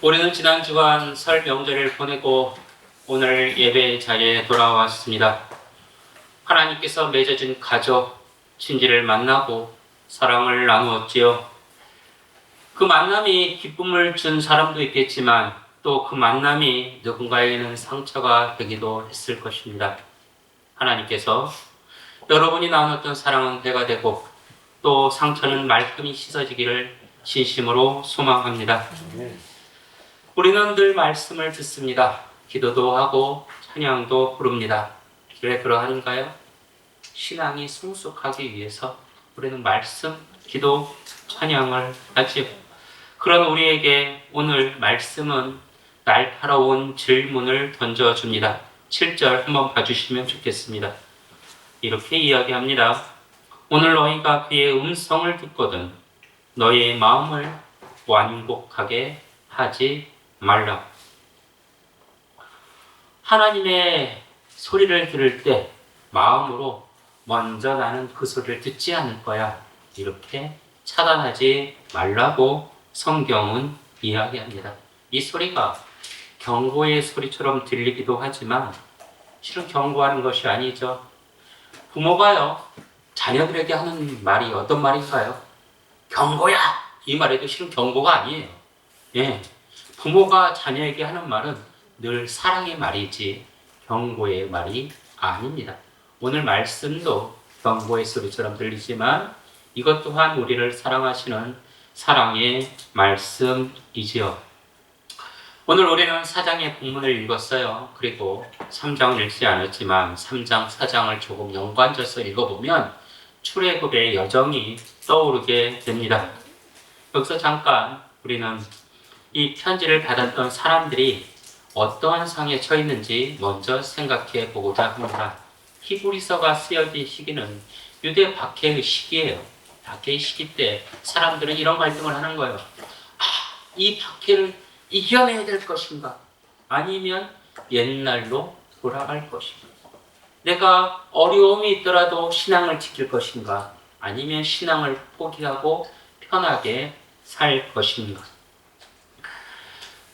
우리는 지난 주간 설 명절을 보내고 오늘 예배 자리에 돌아왔습니다. 하나님께서 맺어진 가족, 친지를 만나고 사랑을 나누었지요. 그 만남이 기쁨을 준 사람도 있겠지만 또 그 만남이 누군가에게는 상처가 되기도 했을 것입니다. 하나님께서 여러분이 나눴던 사랑은 배가 되고 또 상처는 말끔히 씻어지기를 진심으로 소망합니다. 우리는 늘 말씀을 듣습니다. 기도도 하고 찬양도 부릅니다. 왜 그러한가요? 신앙이 성숙하기 위해서 우리는 말씀, 기도, 찬양을 하지요. 그런 우리에게 오늘 말씀은 날카로운 질문을 던져줍니다. 7절 한번 봐주시면 좋겠습니다. 이렇게 이야기합니다. 오늘 너희가 그의 음성을 듣거든 너희의 마음을 완곡하게 하지 말라. 하나님의 소리를 들을 때 마음으로 먼저 나는 그 소리를 듣지 않을 거야. 이렇게 차단하지 말라고 성경은 이야기합니다. 이 소리가 경고의 소리처럼 들리기도 하지만 실은 경고하는 것이 아니죠. 부모가요, 자녀들에게 하는 말이 어떤 말인가요? 경고야! 이 말에도 실은 경고가 아니에요. 예. 부모가 자녀에게 하는 말은 늘 사랑의 말이지 경고의 말이 아닙니다. 오늘 말씀도 경고의 소리처럼 들리지만 이것 또한 우리를 사랑하시는 사랑의 말씀이지요. 오늘 우리는 4장의 본문을 읽었어요. 그리고 3장을 읽지 않았지만 3장, 4장을 조금 연관져서 읽어보면 출애굽의 여정이 떠오르게 됩니다. 여기서 잠깐 우리는 이 편지를 받았던 사람들이 어떠한 상에 처해 있는지 먼저 생각해 보고자 합니다. 히브리서가 쓰여진 시기는 유대 박해의 시기예요. 박해의 시기 때 사람들은 이런 갈등을 하는 거예요. 이 박해를 이겨내야 될 것인가? 아니면 옛날로 돌아갈 것인가? 내가 어려움이 있더라도 신앙을 지킬 것인가? 아니면 신앙을 포기하고 편하게 살 것인가?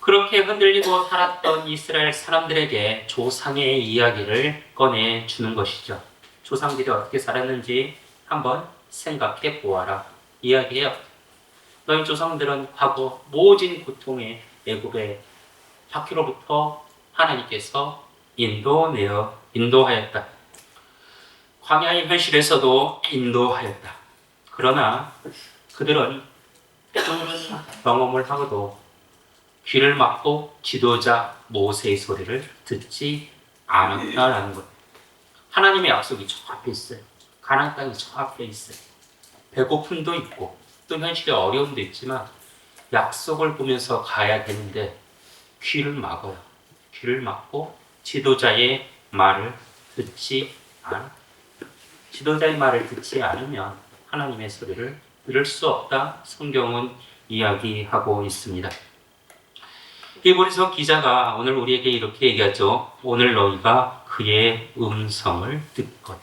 그렇게 흔들리고 살았던 이스라엘 사람들에게 조상의 이야기를 꺼내주는 것이죠. 조상들이 어떻게 살았는지 한번 생각해 보아라. 이야기해요. 너희 조상들은 과거 모진 고통의 애굽의 박해로부터 하나님께서 인도하였다. 광야의 현실에서도 인도하였다. 그러나 그들은 경험을 하고도 귀를 막고 지도자 모세의 소리를 듣지 않았다라는 것. 하나님의 약속이 저 앞에 있어요. 가나안 땅이 저 앞에 있어요. 배고픔도 있고 또 현실의 어려움도 있지만 약속을 보면서 가야 되는데 귀를 막아요. 귀를 막고 지도자의 말을 듣지 않아. 지도자의 말을 듣지 않으면 하나님의 소리를 들을 수 없다. 성경은 이야기하고 있습니다. 히브리서 기자가 오늘 우리에게 이렇게 얘기하죠. 오늘 너희가 그의 음성을 듣거든.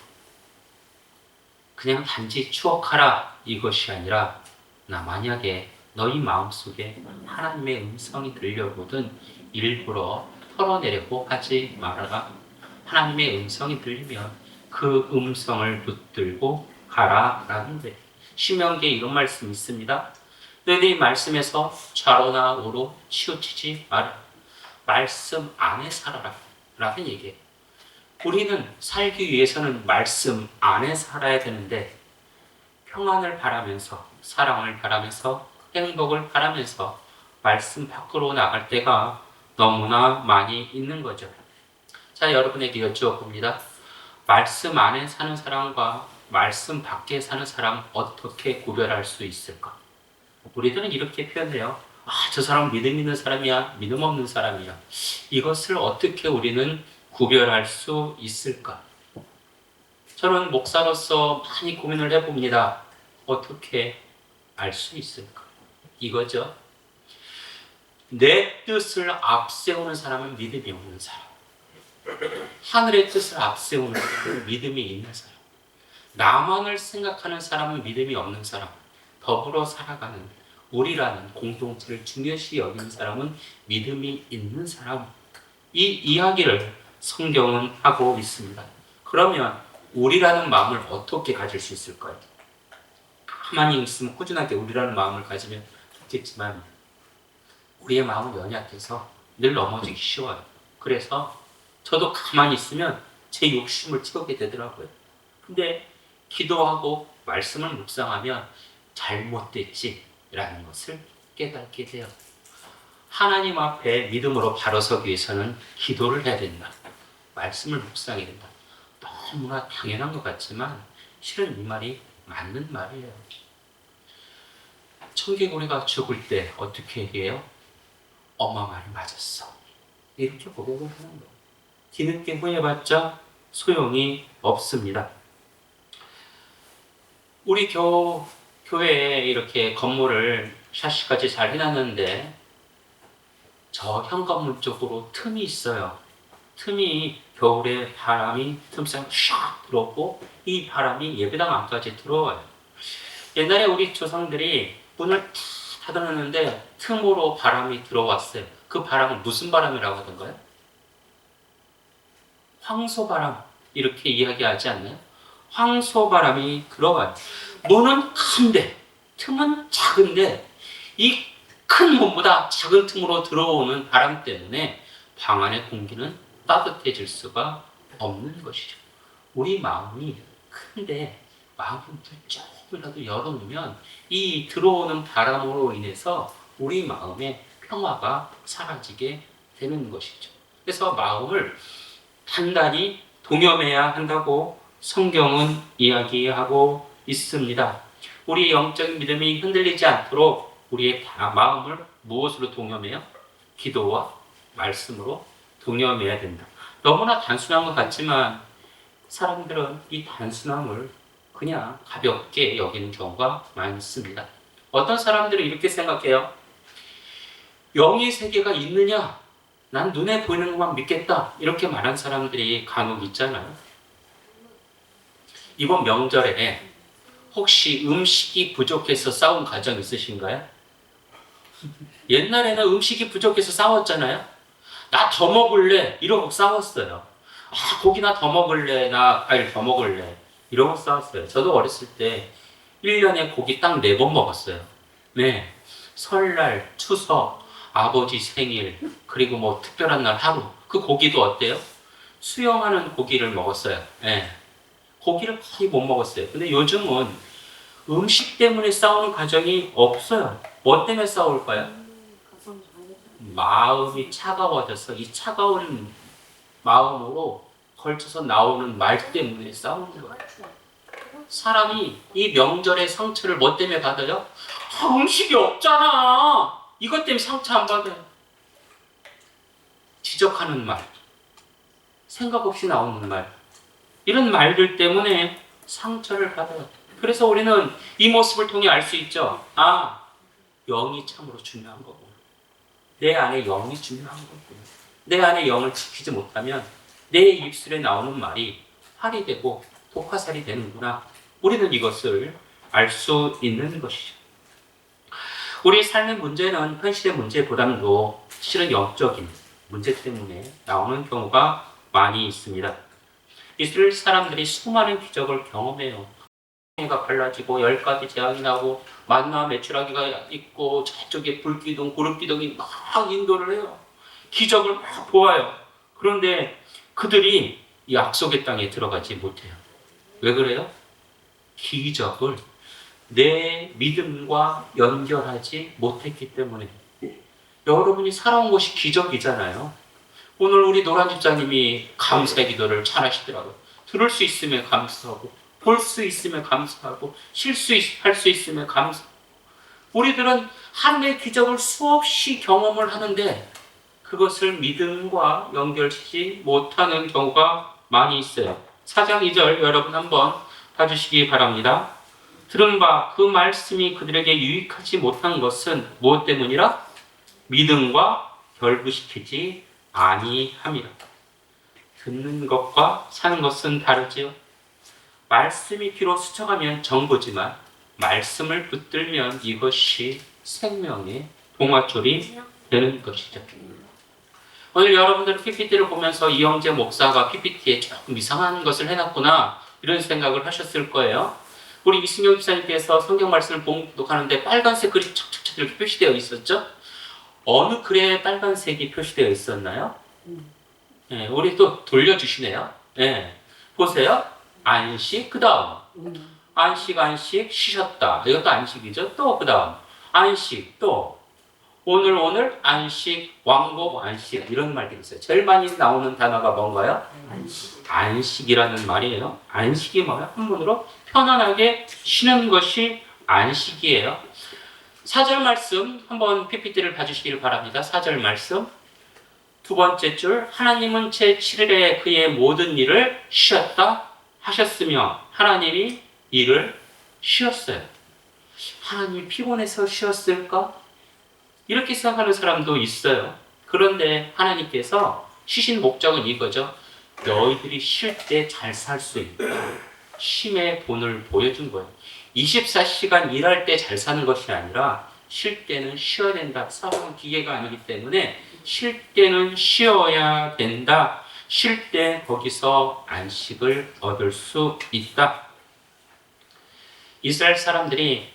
그냥 단지 추억하라 이것이 아니라 나 만약에 너희 마음속에 하나님의 음성이 들려오거든 일부러 털어내려고 하지 말아라. 하나님의 음성이 들리면 그 음성을 붙들고 가라라는 데 신명기에 이런 말씀이 있습니다. 너희들이 말씀에서 좌로나 우로 치우치지 마라. 말씀 안에 살아라 라는 얘기예요. 우리는 살기 위해서는 말씀 안에 살아야 되는데 평안을 바라면서 사랑을 바라면서 행복을 바라면서 말씀 밖으로 나갈 때가 너무나 많이 있는 거죠. 자, 여러분에게 여쭈어봅니다. 말씀 안에 사는 사람과 말씀 밖에 사는 사람 어떻게 구별할 수 있을까? 우리들은 이렇게 표현해요. 저 사람은 믿음 있는 사람이야, 믿음 없는 사람이야. 이것을 어떻게 우리는 구별할 수 있을까? 저는 목사로서 많이 고민을 해봅니다. 어떻게 알 수 있을까? 이거죠. 내 뜻을 앞세우는 사람은 믿음이 없는 사람. 하늘의 뜻을 앞세우는 사람은 믿음이 있는 사람. 나만을 생각하는 사람은 믿음이 없는 사람. 더불어 살아가는 우리라는 공동체를 중요시 여기는 사람은 믿음이 있는 사람. 이 이야기를 성경은 하고 있습니다. 그러면 우리라는 마음을 어떻게 가질 수 있을까요? 가만히 있으면 꾸준하게 우리라는 마음을 가지면 좋겠지만 우리의 마음은 연약해서 늘 넘어지기 쉬워요. 그래서 저도 가만히 있으면 제 욕심을 채우게 되더라고요. 근데 기도하고 말씀을 묵상하면 잘못됐지라는 것을 깨닫게 돼요. 하나님 앞에 믿음으로 바로 서기 위해서는 기도를 해야 된다. 말씀을 묵상해야 된다. 너무나 당연한 것 같지만 실은 이 말이 맞는 말이에요. 청개구리가 죽을 때 어떻게 얘기해요? 엄마 말이 맞았어. 이렇게 고백을 하는 거예요. 뒤늦게 후회해봤자 소용이 없습니다. 우리 교회에 이렇게 건물을 샤시까지 잘 해놨는데 저 현관문 쪽으로 틈이 있어요. 틈이 겨울에 바람이 틈사이 샥 들어오고 이 바람이 예배당 안까지 들어와요. 옛날에 우리 조상들이 문을 탁 닫아놨는데 틈으로 바람이 들어왔어요. 그 바람은 무슨 바람이라고 하던가요? 황소바람 이렇게 이야기하지 않나요? 황소바람이 들어와요. 문은 큰데 틈은 작은데 이 큰 문보다 작은 틈으로 들어오는 바람 때문에 방 안의 공기는 따뜻해질 수가 없는 것이죠. 우리 마음이 큰데 마음을 조금이라도 열어놓으면 이 들어오는 바람으로 인해서 우리 마음의 평화가 사라지게 되는 것이죠. 그래서 마음을 단단히 동염해야 한다고 성경은 이야기하고 있습니다. 우리의 영적인 믿음이 흔들리지 않도록 우리의 마음을 무엇으로 동염해요? 기도와 말씀으로 동염해야 된다. 너무나 단순한 것 같지만 사람들은 이 단순함을 그냥 가볍게 여기는 경우가 많습니다. 어떤 사람들은 이렇게 생각해요. 영의 세계가 있느냐? 난 눈에 보이는 것만 믿겠다. 이렇게 말한 사람들이 간혹 있잖아요. 이번 명절에 혹시 음식이 부족해서 싸운 가정 있으신가요? 옛날에는 음식이 부족해서 싸웠잖아요. 나 더 먹을래. 이러고 싸웠어요. 고기나 더 먹을래. 나 과일 더 먹을래. 이러고 싸웠어요. 저도 어렸을 때 1년에 고기 딱 4번 먹었어요. 네. 설날, 추석, 아버지 생일, 그리고 뭐 특별한 날 하루. 그 고기도 어때요? 수영하는 고기를 먹었어요. 네. 고기를 거의 못 먹었어요. 근데 요즘은 음식 때문에 싸우는 가정이 없어요. 뭐 때문에 싸울까요? 마음이 차가워져서 이 차가운 마음으로 걸쳐서 나오는 말 때문에 싸우는 거예요. 사람이 이 명절의 상처를 뭐 때문에 받아요? 음식이 없잖아. 이것 때문에 상처 안 받아요. 지적하는 말, 생각 없이 나오는 말, 이런 말들 때문에 상처를 받아요. 그래서 우리는 이 모습을 통해 알 수 있죠. 영이 참으로 중요한 거고, 내 안에 영이 중요한 거고, 내 안에 영을 지키지 못하면 내 입술에 나오는 말이 활이 되고 독화살이 되는구나. 우리는 이것을 알 수 있는 것이죠. 우리 삶의 문제는 현실의 문제보다도 실은 영적인 문제 때문에 나오는 경우가 많이 있습니다. 이스라엘 사람들이 수많은 기적을 경험해요. 가 갈라지고 10가지 재앙이 나고 만나 메추라기가 있고 저쪽에 불기둥, 구름기둥이 막 인도를 해요. 기적을 막 보아요. 그런데 그들이 약속의 땅에 들어가지 못해요. 왜 그래요? 기적을 내 믿음과 연결하지 못했기 때문에. 여러분이 살아온 것이 기적이잖아요. 오늘 우리 노란 집사님이 감사의 기도를 잘하시더라고요. 들을 수 있으면 감사하고, 볼 수 있으면 감사하고, 할 수 있으면 감사하고. 우리들은 하나님의 기적을 수없이 경험을 하는데 그것을 믿음과 연결시키지 못하는 경우가 많이 있어요. 4장 2절 여러분 한번 봐주시기 바랍니다. 들은 바 그 말씀이 그들에게 유익하지 못한 것은 무엇 때문이라? 믿음과 결부시키지 아니함이라. 듣는 것과 사는 것은 다르지요. 말씀이 귀로 스쳐가면 정보지만 말씀을 붙들면 이것이 생명의 동화줄이 되는 것이죠. 오늘 여러분들은 PPT를 보면서 이영재 목사가 PPT에 조금 이상한 것을 해놨구나 이런 생각을 하셨을 거예요. 우리 이승용 집사님께서 성경 말씀을 봉독하는데 빨간색 글이 척척척 이렇게 표시되어 있었죠? 어느 글에 빨간색이 표시되어 있었나요? 네, 우리 또 돌려주시네요. 네, 보세요. 안식, 그 다음 안식, 쉬셨다. 이것도 안식이죠. 또 그 다음 안식, 또 오늘, 안식, 왕복, 안식 이런 말들이 있어요. 제일 많이 나오는 단어가 뭔가요? 안식이라는 말이에요. 안식이 뭐예요? 한문으로 편안하게 쉬는 것이 안식이에요. 4절 말씀 한번 PPT를 봐주시길 바랍니다. 4절 말씀 두 번째 줄 하나님은 제7일에 그의 모든 일을 쉬었다 하셨으며 하나님이 일을 쉬었어요. 하나님이 피곤해서 쉬었을까? 이렇게 생각하는 사람도 있어요. 그런데 하나님께서 쉬신 목적은 이거죠. 너희들이 쉴 때 잘 살 수 있다. 쉼의 본을 보여준 거예요. 24시간 일할 때 잘 사는 것이 아니라 쉴 때는 쉬어야 된다. 사람은 기계가 아니기 때문에 쉴 때는 쉬어야 된다. 쉴 때 거기서 안식을 얻을 수 있다. 이스라엘 사람들이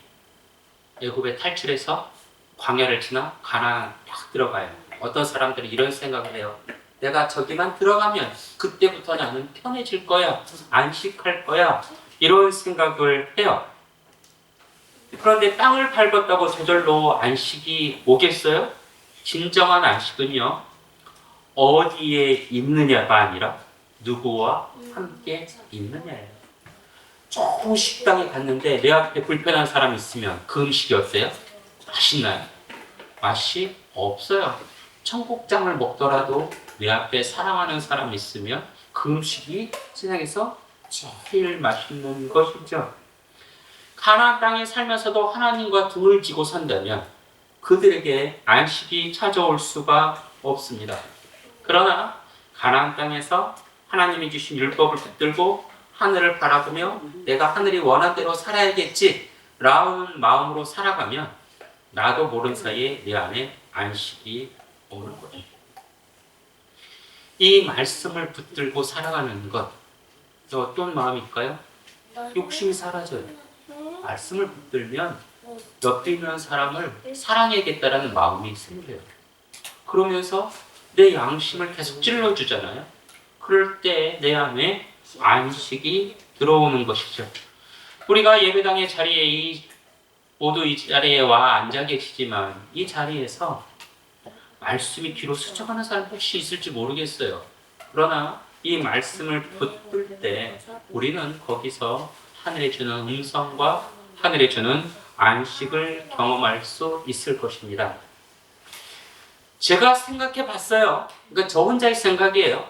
애굽에 탈출해서 광야를 지나 가나안 딱 들어가요. 어떤 사람들이 이런 생각을 해요. 내가 저기만 들어가면 그때부터 나는 편해질 거야. 안식할 거야. 이런 생각을 해요. 그런데 땅을 밟았다고 저절로 안식이 오겠어요? 진정한 안식은요. 어디에 있느냐가 아니라 누구와 함께 있느냐예요. 좋은 식당에 갔는데 내 앞에 불편한 사람이 있으면 그 음식이 어때요? 맛있나요? 맛이 없어요. 청국장을 먹더라도 내 앞에 사랑하는 사람이 있으면 그 음식이 세상에서 제일 맛있는 것이죠. 가나안 땅에 살면서도 하나님과 등을 지고 산다면 그들에게 안식이 찾아올 수가 없습니다. 그러나 가나안 땅에서 하나님이 주신 율법을 붙들고 하늘을 바라보며 내가 하늘이 원한 대로 살아야겠지 라는 마음으로 살아가면 나도 모르는 사이에 내 안에 안식이 오는 거예요. 이 말씀을 붙들고 살아가는 것 어떤 마음일까요? 욕심이 사라져요. 말씀을 붙들면 옆에 있는 사람을 사랑해야겠다라는 마음이 생겨요. 그러면서 내 양심을 계속 찔러주잖아요. 그럴 때 내 안에 안식이 들어오는 것이죠. 우리가 예배당의 자리에 모두 이 자리에 와 앉아 계시지만 이 자리에서 말씀이 귀로 스쳐가는 사람 혹시 있을지 모르겠어요. 그러나 이 말씀을 붙들 때 우리는 거기서 하늘이 주는 음성과 하늘이 주는 안식을 경험할 수 있을 것입니다. 제가 생각해 봤어요. 그러니까 저 혼자의 생각이에요.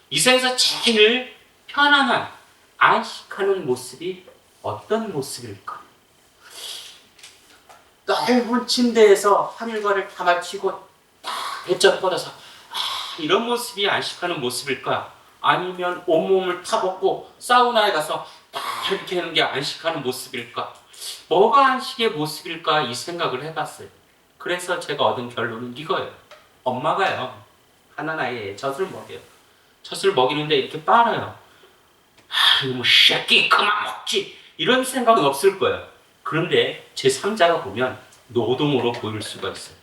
이 세상에서 제일 편안한 안식하는 모습이 어떤 모습일까? 넓은 침대에서 하늘과를 다 마치고 딱 배짱 뻗어서 이런 모습이 안식하는 모습일까? 아니면 온몸을 타벗고 사우나에 가서 딱 이렇게 하는 게 안식하는 모습일까? 뭐가 안식의 모습일까? 이 생각을 해봤어요. 그래서 제가 얻은 결론은 이거예요. 엄마가요 하나나에 젖을 먹여요. 젖을 먹이는데 이렇게 빨아요. 이놈의 새끼 그만 먹지 이런 생각은 없을 거예요. 그런데 제 3자가 보면 노동으로 보일 수가 있어요.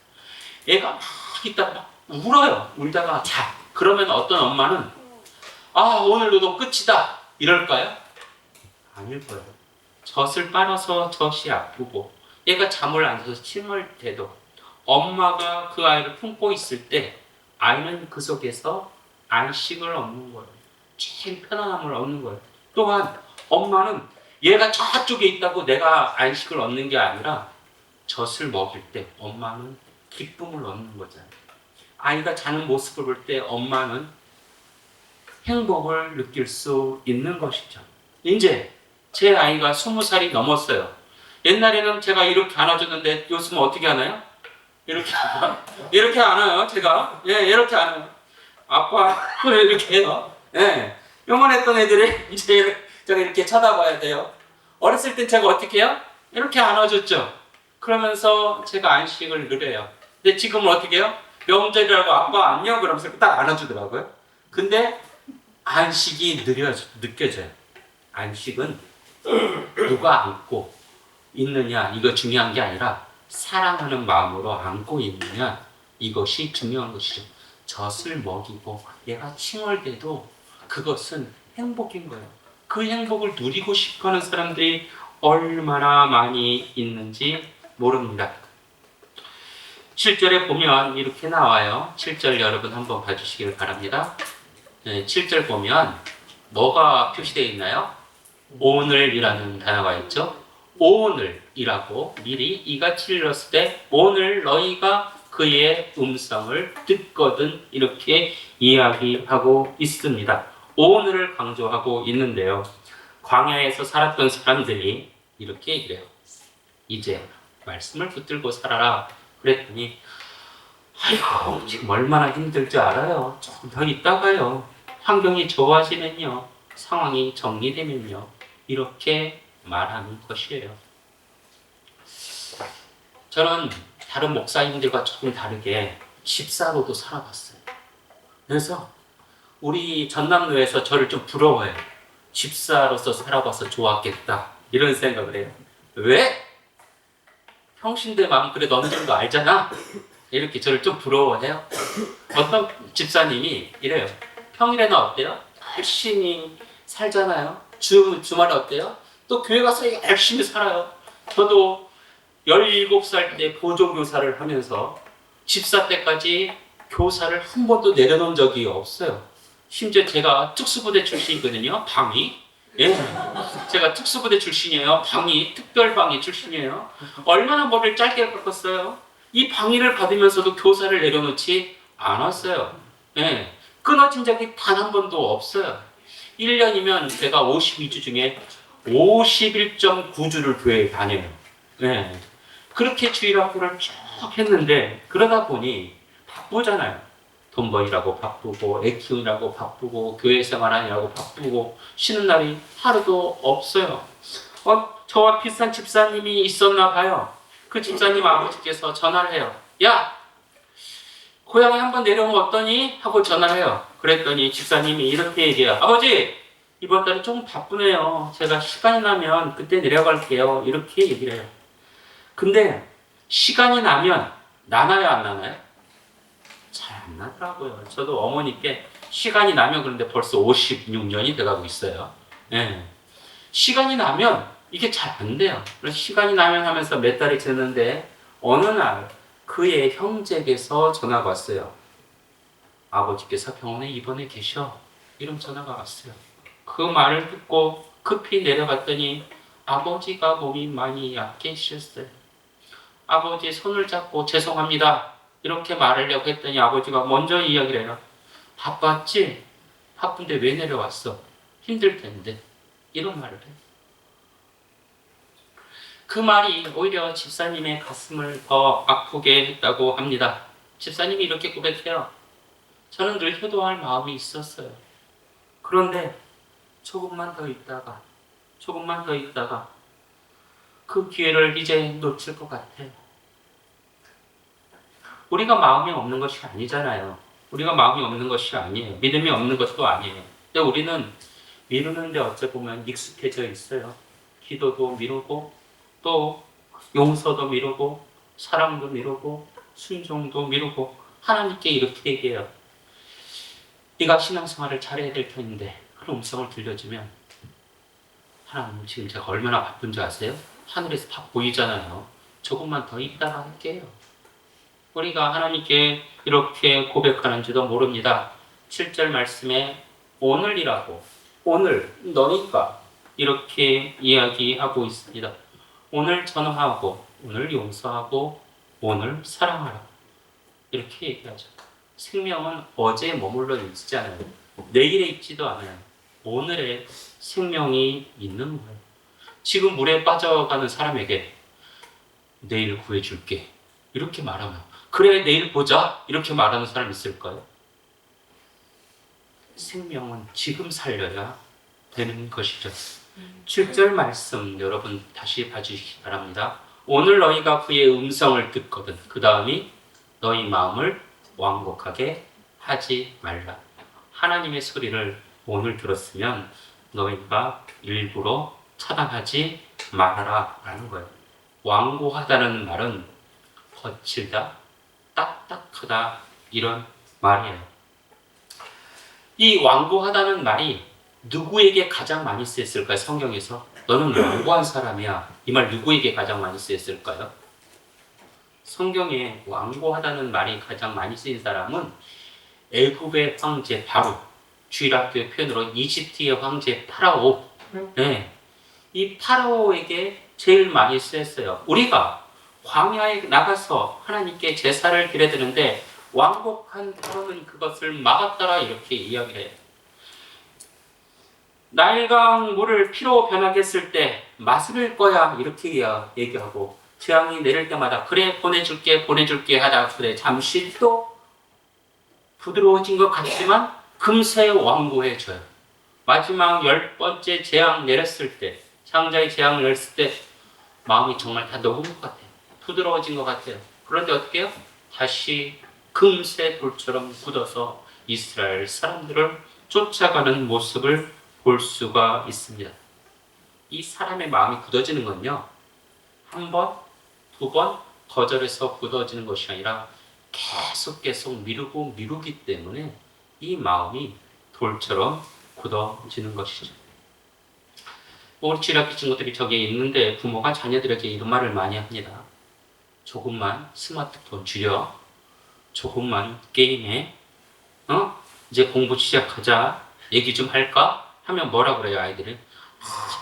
애가 막 있다가 막 울어요. 울다가 자 그러면 어떤 엄마는 오늘 노동 끝이다 이럴까요? 아닐 거예요. 젖을 빨아서 젖이 아프고 얘가 잠을 안 자서 침을 대도 엄마가 그 아이를 품고 있을 때 아이는 그 속에서 안식을 얻는 거예요. 제일 편안함을 얻는 거예요. 또한 엄마는 얘가 저쪽에 있다고 내가 안식을 얻는 게 아니라 젖을 먹일 때 엄마는 기쁨을 얻는 거잖아요. 아이가 자는 모습을 볼 때 엄마는 행복을 느낄 수 있는 것이죠. 이제 제 아이가 20살이 넘었어요. 옛날에는 제가 이렇게 안아줬는데 요즘은 어떻게 하나요? 이렇게 안아요, 제가. 예, 이렇게 안아요. 아빠, 이렇게 해요. 예. 요만했던 애들이 이제 제가 이렇게 쳐다봐야 돼요. 어렸을 땐 제가 어떻게 해요? 이렇게 안아줬죠. 그러면서 제가 안식을 누려요. 근데 지금은 어떻게 해요? 명절이라고 아빠 안녕 그러면서 딱 안아주더라고요. 근데 안식이 느껴져요. 안식은 누가 안고 있느냐 이거 중요한 게 아니라 사랑하는 마음으로 안고 있느냐 이것이 중요한 것이죠. 젖을 먹이고 얘가 칭얼대도 그것은 행복인 거예요. 그 행복을 누리고 싶어하는 사람들이 얼마나 많이 있는지 모릅니다. 7절에 보면 이렇게 나와요. 7절 여러분 한번 봐주시길 바랍니다. 7절 보면 뭐가 표시되어 있나요? 오늘이라는 단어가 있죠. 오늘이라고 미리 이같이 일렀을 때 오늘 너희가 그의 음성을 듣거든 이렇게 이야기하고 있습니다. 오늘을 강조하고 있는데요. 광야에서 살았던 사람들이 이렇게 얘기해요. 이제 말씀을 붙들고 살아라. 그랬더니 아이고 지금 얼마나 힘들지 알아요. 조금 더 있다가요. 환경이 좋아지면요. 상황이 정리되면요. 이렇게 말하는 것이에요. 저는 다른 목사님들과 조금 다르게 집사로도 살아봤어요. 그래서 우리 전남로에서 저를 좀 부러워해요. 집사로서 살아봐서 좋았겠다. 이런 생각을 해요. 왜? 평신대 마음 그래도 어느 정도 알잖아. 이렇게 저를 좀 부러워해요. 어떤 집사님이 이래요. 평일에는 어때요? 열심히 살잖아요. 주말에 어때요? 또 교회 가서 열심히 살아요. 저도 17살 때 보조교사를 하면서 집사 때까지 교사를 한 번도 내려놓은 적이 없어요. 심지어 제가 특수부대 출신이거든요. 방위. 예. 제가 특수부대 출신이에요. 방위, 특별방위 출신이에요. 얼마나 머리를 짧게 깎았어요. 이 방위를 받으면서도 교사를 내려놓지 않았어요. 예. 끊어진 적이 단 한 번도 없어요. 1년이면 제가 52주 중에 51.9주를 교회에 다녀요. 예. 그렇게 주일학교를 쭉 했는데 그러다 보니 바쁘잖아요. 돈 벌이라고 바쁘고 애 키우느라고 바쁘고 교회 생활하느라고 바쁘고 쉬는 날이 하루도 없어요. 저와 비슷한 집사님이 있었나 봐요. 그 집사님 아버지께서 전화를 해요. 야! 고향에 한번 내려오면 어떠니? 하고 전화를 해요. 그랬더니 집사님이 이렇게 얘기해요. 아버지! 이번 달에 조금 바쁘네요. 제가 시간이 나면 그때 내려갈게요. 이렇게 얘기를 해요. 근데 시간이 나면 나나요 안 나나요? 잘 안 나더라고요. 저도 어머니께 시간이 나면 그런데 벌써 56년이 돼가고 있어요. 예. 시간이 나면 이게 잘 안 돼요. 그래서 시간이 나면 하면서 몇 달이 지났는데 어느 날 그의 형제에게서 전화가 왔어요. 아버지께서 병원에 입원해 계셔. 이런 전화가 왔어요. 그 말을 듣고 급히 내려갔더니 아버지가 몸이 많이 약해지셨어요. 아버지 손을 잡고 죄송합니다. 이렇게 말하려고 했더니 아버지가 먼저 이야기를 해요. 바빴지? 바쁜데 왜 내려왔어? 힘들 텐데. 이런 말을 해요. 그 말이 오히려 집사님의 가슴을 더 아프게 했다고 합니다. 집사님이 이렇게 고백해요. 저는 늘 효도할 마음이 있었어요. 그런데 조금만 더 있다가 그 기회를 이제 놓칠 것 같아요. 우리가 마음이 없는 것이 아니잖아요. 우리가 마음이 없는 것이 아니에요. 믿음이 없는 것도 아니에요. 근데 우리는 미루는데 어찌 보면 익숙해져 있어요. 기도도 미루고 또 용서도 미루고 사랑도 미루고 순종도 미루고 하나님께 이렇게 얘기해요. 네가 신앙생활을 잘해야 될 텐데 그런 음성을 들려주면 하나님 지금 제가 얼마나 바쁜지 아세요? 하늘에서 다 보이잖아요. 조금만 더 있다가 할게요. 우리가 하나님께 이렇게 고백하는지도 모릅니다. 7절 말씀에 오늘이라고 오늘 너니까 이렇게 이야기하고 있습니다. 오늘 전화하고 오늘 용서하고 오늘 사랑하라 이렇게 얘기하죠. 생명은 어제에 머물러 있지 않아요. 내일에 있지도 않아요. 오늘에 생명이 있는 거예요. 지금 물에 빠져가는 사람에게 내일 구해줄게 이렇게 말하면 그래 내일 보자 이렇게 말하는 사람 있을까요? 생명은 지금 살려야 되는 것이죠. 7절 말씀 여러분 다시 봐주시기 바랍니다. 오늘 너희가 그의 음성을 듣거든 그 다음이 너희 마음을 완곡하게 하지 말라. 하나님의 소리를 오늘 들었으면 너희가 일부러 차단하지 말아라 라는 거예요. 완고하다는 말은 거칠다, 딱딱하다 이런 말이에요. 이 완고하다는 말이 누구에게 가장 많이 쓰였을까요? 성경에서 너는 완고한 사람이야. 이 말 누구에게 가장 많이 쓰였을까요? 성경에 완고하다는 말이 가장 많이 쓰인 사람은 애굽의 황제 바로, 주일학교의 표현으로 이집트의 황제 파라오. 네. 이 파라오에게 제일 많이 쓰였어요. 우리가 광야에 나가서 하나님께 제사를 드려야 되는데 완곡한 파라오는 그것을 막았더라 이렇게 이야기를 해요. 나일강 물을 피로 변하게 했을 때 마실 거야 이렇게 얘기하고 재앙이 내릴 때마다 그래 보내줄게 하다 그래 잠시 또 부드러워진 것 같지만 금세 완고해져요. 마지막 10번째 재앙 내렸을 때 창자의 재앙을 내렸을 때 마음이 정말 다 녹은 것 같아요. 부드러워진 것 같아요. 그런데 어떻게 해요? 다시 금세 돌처럼 굳어서 이스라엘 사람들을 쫓아가는 모습을 볼 수가 있습니다. 이 사람의 마음이 굳어지는 건요, 한 번, 두 번 거절해서 굳어지는 것이 아니라 계속 미루기 때문에 이 마음이 돌처럼 굳어지는 것이죠. 우리 지략기 친구들이 저기에 있는데 부모가 자녀들에게 이런 말을 많이 합니다. 조금만 스마트폰 줄여, 조금만 게임해, 이제 공부 시작하자, 얘기 좀 할까? 하면 뭐라 그래요 아이들이?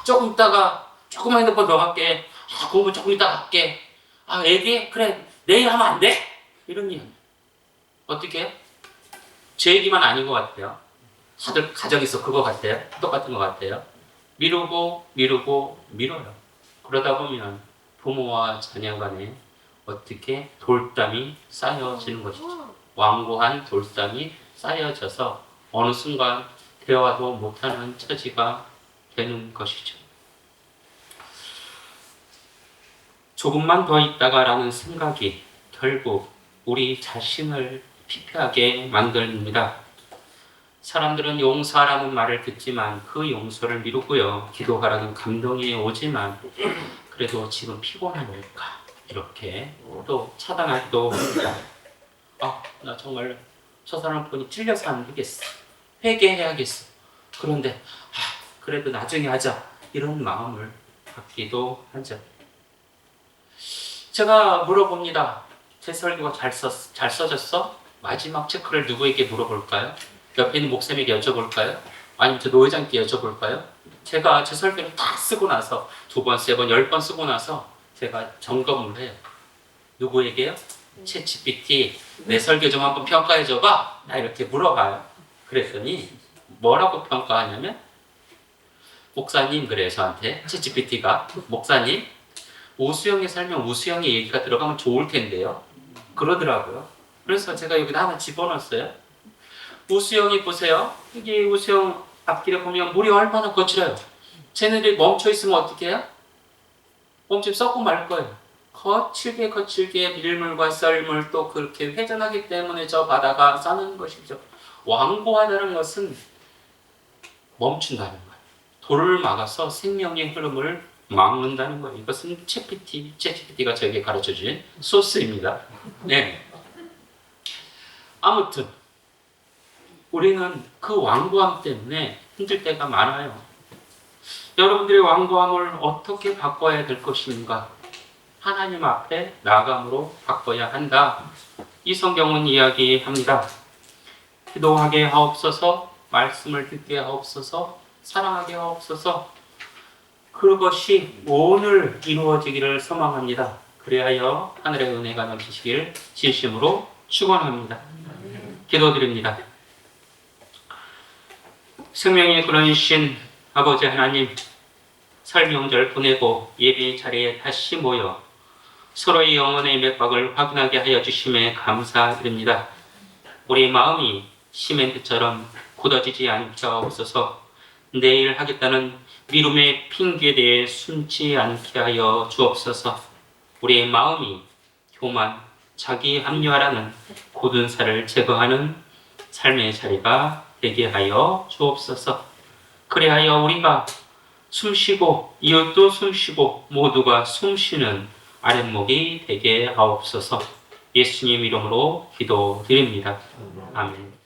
조금 있다가 조금만 핸드폰 더 할게. 공부 조금 있다가 할게. 얘기? 그래 내일 하면 안 돼? 이런 얘기. 어떻게? 제 얘기만 아닌 것 같아요. 다들 가정에서 그거 같아요. 똑같은 것 같아요. 미뤄요. 그러다 보면 부모와 자녀 간에 어떻게 돌담이 쌓여지는 것이죠. 완고한 돌담이 쌓여져서 어느 순간 대화도 못하는 처지가 되는 것이죠. 조금만 더 있다가라는 생각이 결국 우리 자신을 피폐하게 만듭니다. 사람들은 용서하라는 말을 듣지만 그 용서를 미루고요. 기도하라는 감동이 오지만 그래도 지금 피곤하니까 이렇게 또 차단하기도 합니다. 나 정말 저 사람 보니 찔려서 안 되겠어. 회개해야겠어. 그런데 그래도 나중에 하자. 이런 마음을 갖기도 하죠. 제가 물어봅니다. 제 설교가 잘 써졌어? 마지막 체크를 누구에게 물어볼까요? 옆에 있는 목사님에게 여쭤볼까요? 아니면 저 노회장께 여쭤볼까요? 제가 제 설교를 다 쓰고 나서 2번, 3번, 10번 쓰고 나서 제가 점검을 해요. 누구에게요? 챗GPT 내 설교 좀 한번 평가해줘봐. 나 이렇게 물어봐요. 그랬더니 뭐라고 평가하냐면 목사님 그래요 저한테 챗GPT가 목사님 우수영의 살면 우수영의 얘기가 들어가면 좋을 텐데요. 그러더라고요. 그래서 제가 여기다 하나 집어넣었어요. 우수영이 보세요. 여기 우수영 앞길에 보면 물이 얼마나 거칠어요. 쟤네들이 멈춰있으면 어떻게 해요? 멈추면 썩고 말 거예요. 거칠게 밀물과 썰물 또 그렇게 회전하기 때문에 저 바다가 싸는 것이죠. 완고하다는 것은 멈춘다는 거예요. 돌을 막아서 생명의 흐름을 막는다는 거예요. 이것은 챗GPT가 저에게 가르쳐준 소스입니다. 네. 아무튼 우리는 그 완고함 때문에 힘들 때가 많아요. 여러분들의 완고함을 어떻게 바꿔야 될 것인가? 하나님 앞에 나아감으로 바꿔야 한다. 이 성경은 이야기합니다. 기도하게 하옵소서, 말씀을 듣게 하옵소서, 사랑하게 하옵소서. 그것이 오늘 이루어지기를 소망합니다. 그리하여 하늘의 은혜가 넘치시길 진심으로 축원합니다. 기도드립니다. 생명의 근원이신 아버지 하나님, 설 명절 보내고 예배 자리에 다시 모여 서로의 영혼의 맥박을 확인하게 하여 주심에 감사드립니다. 우리 마음이 시멘트처럼 굳어지지 않게 하옵소서. 내일 하겠다는 미움의 핑계에 대해 숨지 않게 하여 주옵소서. 우리의 마음이 교만, 자기 합리화라는 굳은 살을 제거하는 삶의 자리가 되게 하여 주옵소서. 그리하여 우리가 숨쉬고 이웃도 숨쉬고 모두가 숨쉬는 아랫목이 되게 하옵소서. 예수님 이름으로 기도드립니다. 아멘.